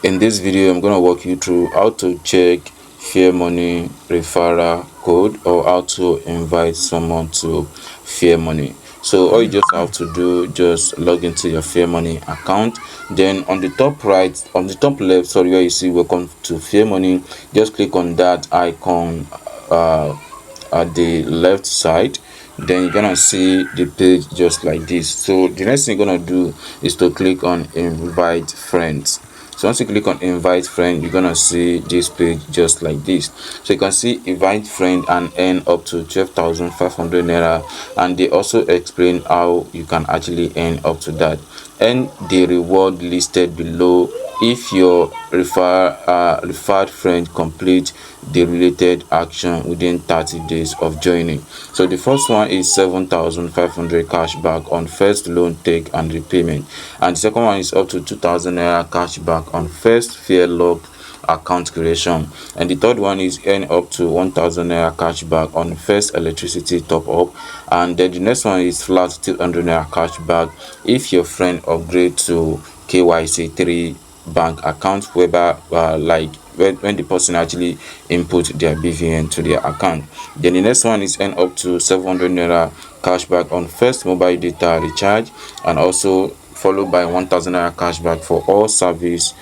In this video, I'm going to walk you through how to check Fairmoney referral code, or how to invite someone to Fairmoney. So all you just have to do, just log into your Fairmoney account. Then on the top right, on the top left, sorry, where you see welcome to Fairmoney, just click on that icon at the left side. Then you're gonna see the page just like this. So the next thing you're gonna do is to click on invite friends. So once you click on invite friend, you're gonna see this page just like this. So you can see invite friend and earn up to 12,500 naira, and they also explain how you can actually earn up to that. And the reward listed below if your referred friend complete the related action within 30 days of joining. So the first one is 7,500 cash back on first loan take and repayment, and the second one is up to 2,000 naira cash back on first fair lock account creation, and the third one is earn up to 1,000 naira cash back on first electricity top up, and then the next one is flat 200 naira cash back if your friend upgrade to KYC 3 bank account, whereby like when the person actually input their BVN to their account. Then the next one is earn up to 700 naira cashback on first mobile data recharge, and also followed by 1,000 naira cashback for all services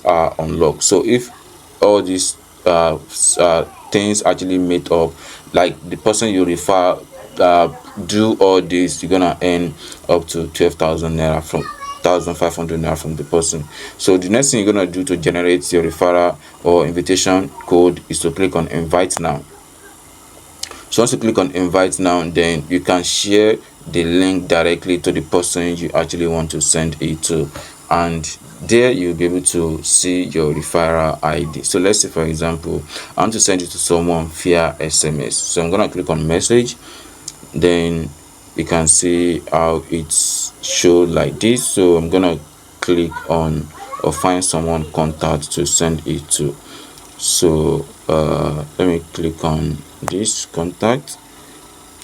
are unlocked. So if all these things actually made up, like the person you refer do all this, you're gonna earn up to 12,000 naira from 1,500 naira from the person. So the next thing you're gonna do to generate your referral or invitation code is to click on invite now. So once you click on invite now, then you can share the link directly to the person you actually want to send it to, and there you'll be able to see your referral ID. So let's say, for example, I want to send it to someone via SMS. So I'm gonna click on message. Then you can see how it's showed like this. So I'm gonna click on or find someone contact to send it to. So let me click on this contact.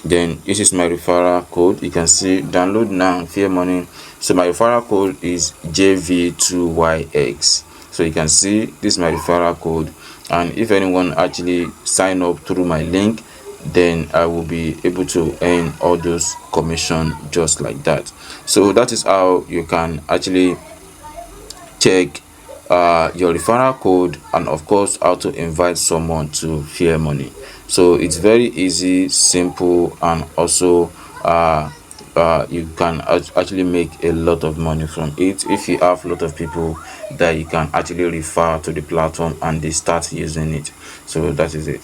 Then this is my referral code. You can see download now Fairmoney. So my referral code is JV2YX. So you can see this is my referral code, and if anyone actually sign up through my link, then I will be able to earn all those commission just like that. So that is how you can actually check your referral code, and of course how to invite someone to Fairmoney. So it's very easy, simple, and also you can actually make a lot of money from it if you have a lot of people that you can actually refer to the platform and they start using it. So that is it.